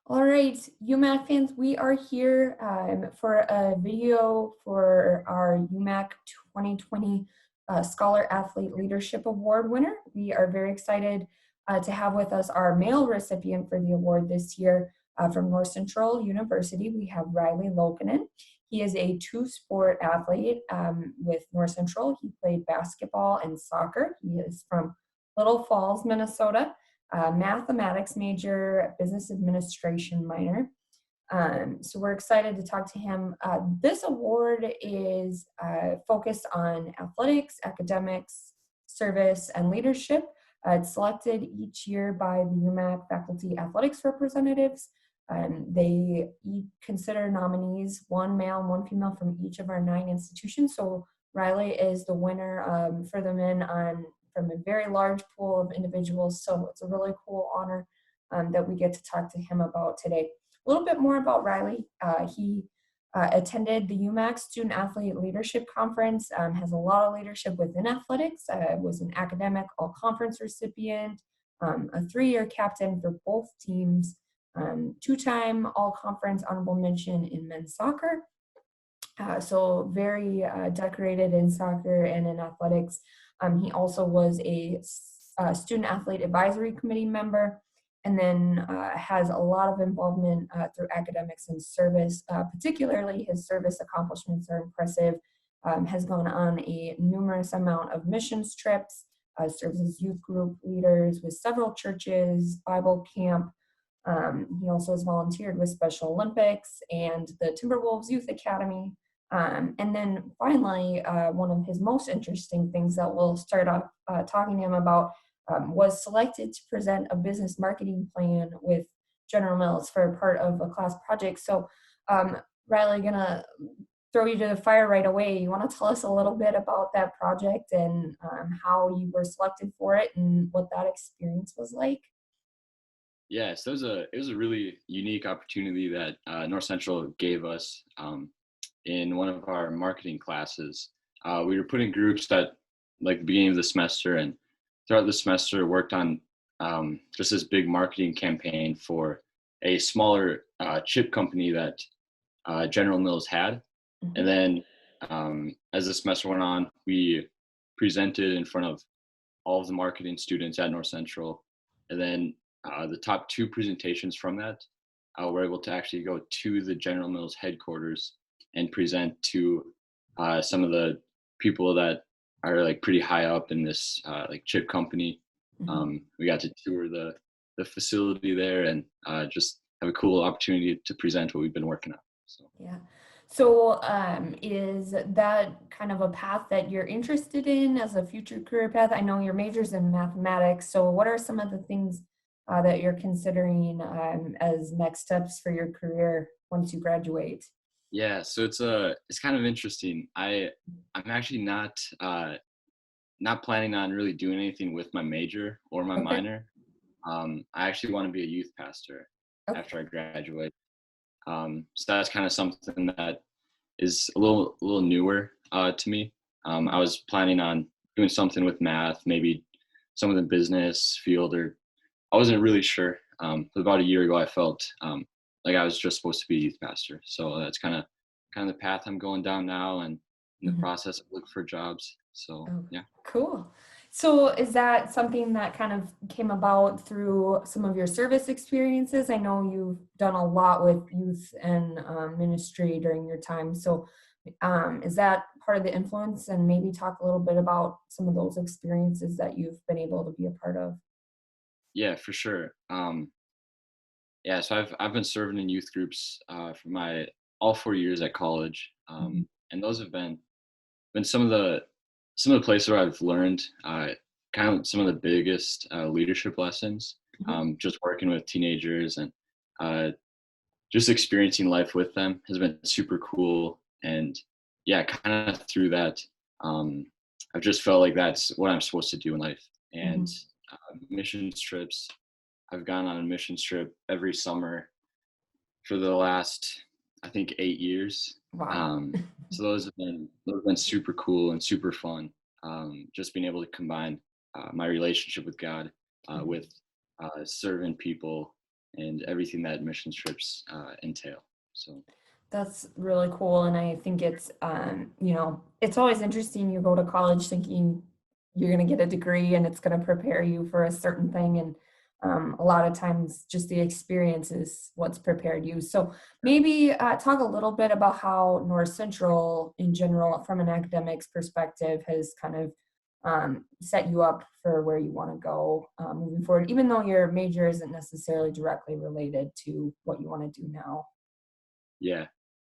All right, UMAC fans, we are here for a video for our UMAC 2020 Scholar-Athlete Leadership Award winner. We are very excited to have with us our male recipient for the award this year from North Central University. We have Riley Loukinen. He is a two-sport athlete with North Central. He played basketball and soccer. He is from Little Falls, Minnesota. Mathematics major, business administration minor. So we're excited to talk to him. This award is focused on athletics, academics, service, and leadership. It's selected each year by the UMAC faculty athletics representatives. They consider nominees, one male and one female from each of our 9 institutions. So Riley is the winner for the men from a very large pool of individuals. So it's a really cool honor that we get to talk to him about today. A little bit more about Riley. He attended the UMAC Student Athlete Leadership Conference, has a lot of leadership within athletics, was an academic all-conference recipient, a 3-year captain for both teams, 2-time all-conference honorable mention in men's soccer. So very decorated in soccer and in athletics. He also was a student athlete advisory committee member, and then has a lot of involvement through academics and service. Particularly his service accomplishments are impressive. Has gone on a numerous amount of missions trips, serves as youth group leaders with several churches, Bible camp. He also has volunteered with Special Olympics and the Timberwolves Youth Academy. And then finally, one of his most interesting things that we'll start off talking to him about was selected to present a business marketing plan with General Mills for a part of a class project. So Riley, gonna throw you to the fire right away. You want to tell us a little bit about that project and how you were selected for it and what that experience was like? Yeah, so it was a really unique opportunity that North Central gave us in one of our marketing classes. We were put in groups at like the beginning of the semester, and throughout the semester worked on just this big marketing campaign for a smaller chip company that General Mills had. Mm-hmm. And then as the semester went on, we presented in front of all of the marketing students at North Central, and then the top 2 presentations from that were able to actually go to the General Mills headquarters and present to some of the people that are like pretty high up in this like chip company. Mm-hmm. We got to tour the facility there and just have a cool opportunity to present what we've been working on. So Yeah. So is that kind of a path that you're interested in as a future career path? I know your major's in mathematics. So what are some of the things that you're considering as next steps for your career once you graduate? yeah, so it's kind of interesting. I'm actually not planning on really doing anything with my major or my Okay. minor. I actually want to be a youth pastor Okay. after I graduate. So that's kind of something that is a little newer to me. I was planning on doing something with math, maybe some of the business field, or I wasn't really sure. About a year ago, I felt like I was just supposed to be a youth pastor. So that's kind of the path I'm going down now, and in the Mhm. process of looking for jobs. So Oh, yeah. cool. So is that something that kind of came about through some of your service experiences? I know you've done a lot with youth and ministry during your time. So is that part of the influence? And maybe talk a little bit about some of those experiences that you've been able to be a part of. Yeah, for sure. Yeah, so I've been serving in youth groups for my all 4 years at college, Mhm. and those have been some of the places where I've learned kind of some of the biggest leadership lessons. Mhm. Just working with teenagers and uh, just experiencing life with them has been super cool. And yeah, kind of through that, um, I've just felt like that's what I'm supposed to do in life. And Mhm. missions trips, I've gone on a missions trip every summer for the last, I think, 8 years. Wow. Um, so those have been super cool and super fun. Just being able to combine my relationship with God Mhm. with serving people and everything that mission trips entail. So That's really cool. And I think it's, it's always interesting. You go to college thinking you're going to get a degree and it's going to prepare you for a certain thing. And a lot of times just the experience is what's prepared you. So maybe talk a little bit about how North Central in general, from an academics perspective, has kind of set you up for where you want to go moving forward, even though your major isn't necessarily directly related to what you want to do now. yeah.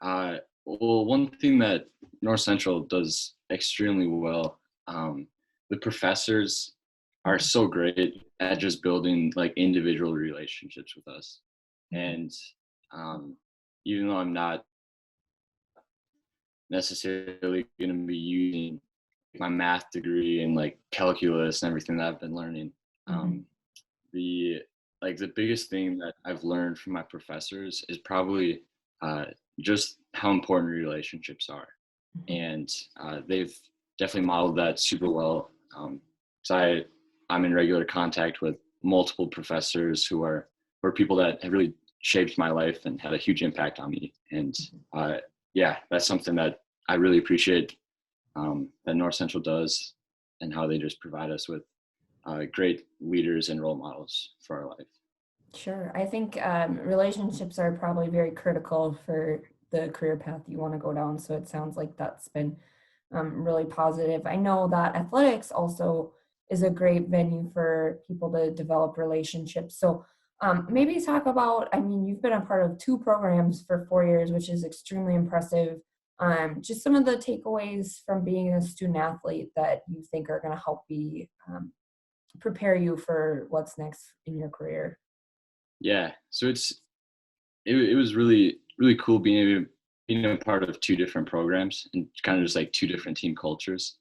Well, one thing that North Central does extremely well, the professors are so great at just building like individual relationships with us. And even though I'm not necessarily going to be using my math degree and like calculus and everything that I've been learning, the the biggest thing that I've learned from my professors is probably just how important relationships are, and they've definitely modeled that super well. So I'm in regular contact with multiple professors who are people that have really shaped my life and had a huge impact on me, and that's something that I really appreciate that North Central does, and how they just provide us with great leaders and role models for our life. Sure. I think relationships are probably very critical for the career path you want to go down. So it sounds like that's been really positive. I know that athletics also is a great venue for people to develop relationships. So maybe talk about, I mean, you've been a part of 2 programs for 4 years, which is extremely impressive. Just some of the takeaways from being a student athlete that you think are going to help prepare you for what's next in your career. Yeah, so it was really really cool being a part of 2 different programs and kind of just like 2 different team cultures.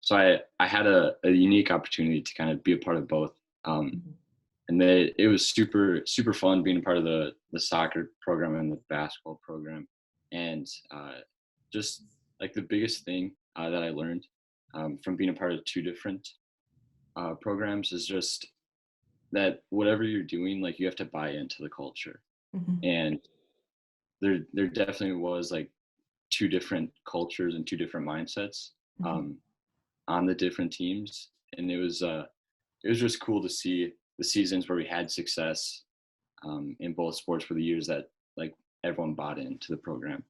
So I had a unique opportunity to kind of be a part of both, and it was super fun being a part of the soccer program and the basketball program, and just like the biggest thing that I learned from being a part of 2 different programs is just that whatever you're doing, like you have to buy into the culture. And there definitely was like 2 different cultures and 2 different mindsets on the different teams, and it was just cool to see the seasons where we had success in both sports for the years that like everyone bought into the program.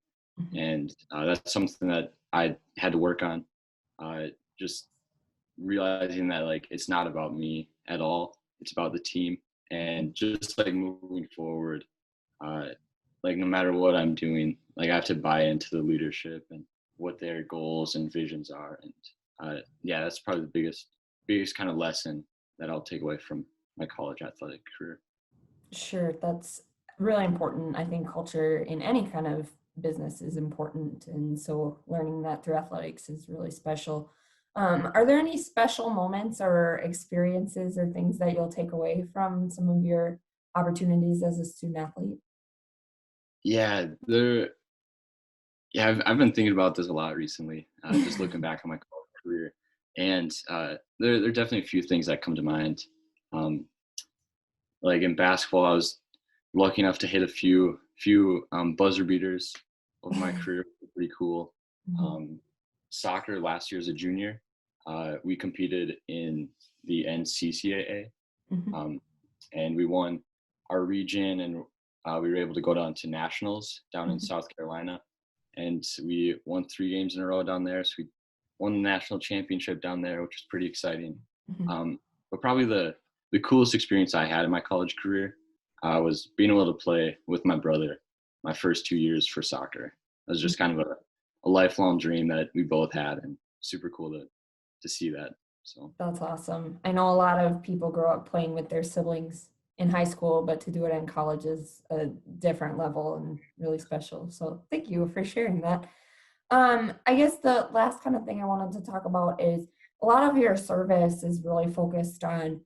And that's something that I had to work on, just realizing that like it's not about me at all, it's about the team. And just like moving forward, like no matter what I'm doing, like I have to buy into the leadership and what their goals and visions are. And that's probably the biggest kind of lesson that I'll take away from my college athletic career. Sure, that's really important. I think culture in any kind of business is important, and so learning that through athletics is really special. Are there any special moments or experiences or things that you'll take away from some of your opportunities as a student athlete? Yeah, I've been thinking about this a lot recently, just looking back on my college career, and there are definitely a few things that come to mind. Um, like in basketball, I was lucky enough to hit a few buzzer beaters over my career. Pretty cool. Soccer last year as a junior, we competed in the NCCAA, and we won our region, and we were able to go down to nationals down in South Carolina, and we won 3 games in a row down there. So we won the national championship down there, which was pretty exciting. But probably the coolest experience I had in my college career was being able to play with my brother my first 2 years for soccer. It was just kind of a lifelong dream that we both had, and super cool to see that. So That's awesome. I know a lot of people grow up playing with their siblings in high school, but to do it in college is a different level and really special. So thank you for sharing that. I guess the last kind of thing I wanted to talk about is a lot of your service is really focused on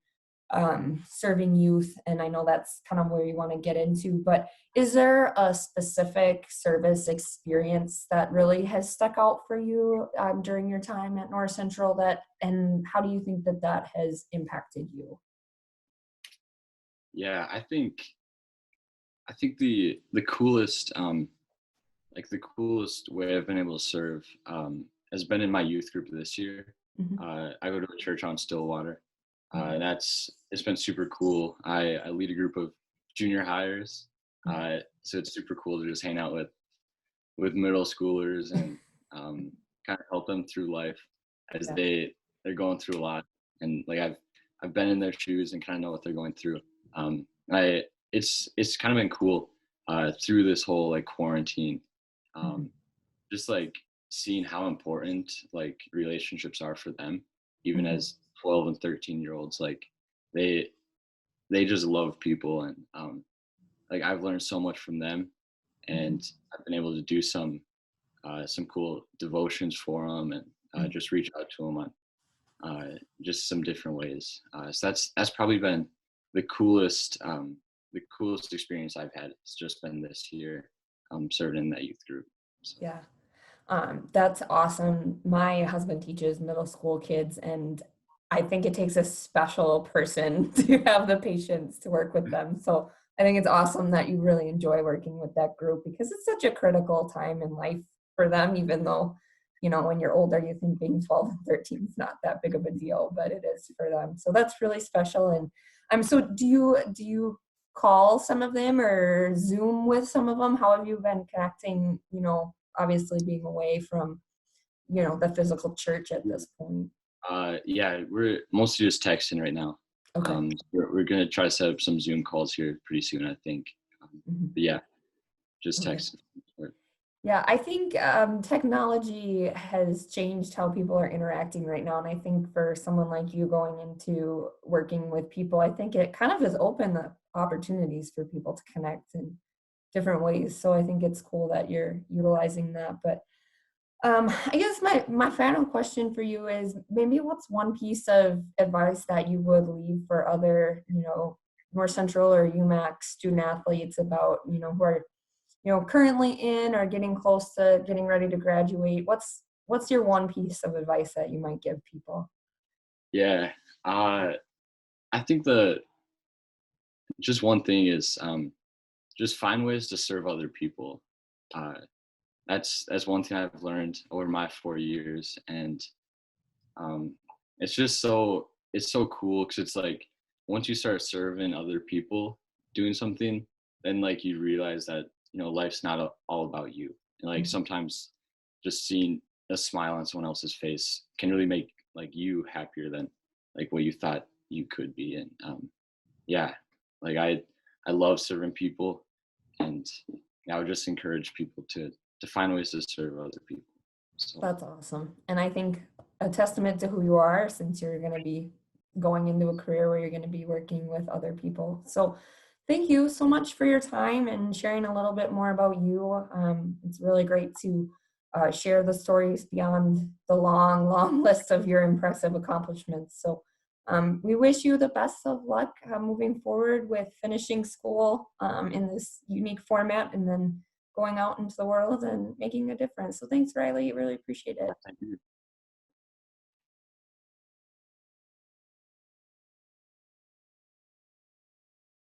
serving youth, and I know that's kind of where you want to get into, but is there a specific service experience that really has stuck out for you during your time at North Central, and how do you think that has impacted you? Yeah, I think the coolest the coolest way I've been able to serve has been in my youth group this year. Mhm. I go to a church on Stillwater. Mhm. It's been super cool. I lead a group of junior hires, Mhm. so it's super cool to just hang out with middle schoolers and kind of help them through life as Yeah. they're going through a lot. And like I've been in their shoes and kind of know what they're going through. I it's kind of been cool through this whole like quarantine, Mhm. um, just like seeing how important like relationships are for them, even Mhm. as 12 and 13-year olds. Like they they just love people, and like I've learned so much from them, Mhm. and I've been able to do some cool devotions for them, and Mhm. just reach out to them on just some different ways. So that's probably been the the coolest experience I've had. It's just been this year, serving in that youth group. So Yeah. That's awesome. My husband teaches middle school kids, and I think it takes a special person to have the patience to work with them. So I think it's awesome that you really enjoy working with that group because it's such a critical time in life for them, even though, when you're older, you think being 12 and 13 is not that big of a deal, but it is for them. So that's really special. And so do you call some of them or Zoom with some of them? How have you been connecting, obviously being away from, the physical church at this point? yeah, we're mostly just texting right now. Okay. We're gonna try to set up some Zoom calls here pretty soon, I think. Mhm. But yeah, just Okay. texting. Yeah, I think technology has changed how people are interacting right now. And I think for someone like you going into working with people, I think it kind of has opened the opportunities for people to connect in different ways. So I think it's cool that you're utilizing that. But I guess my final question for you is maybe what's one piece of advice that you would leave for other, North Central or UMAC student athletes about, who are, currently in or getting close to getting ready to graduate? What's your one piece of advice that you might give people? Yeah, uh, I think the just one thing is just find ways to serve other people. Uh, that's one thing I've learned over my 4 years, and um, it's so cool because it's like once you start serving other people doing something, then like you realize that life's not all about you, and like Mhm. sometimes just seeing a smile on someone else's face can really make like you happier than like what you thought you could be. And yeah, like I love serving people, and I would just encourage people to find ways to serve other people. So That's awesome. And I think a testament to who you are since you're going to be going into a career where you're going to be working with other people. So thank you so much for your time and sharing a little bit more about you. It's really great to share the stories beyond the long, long list of your impressive accomplishments. So we wish you the best of luck moving forward with finishing school in this unique format and then going out into the world and making a difference. So thanks, Riley. Really appreciate it. thank you.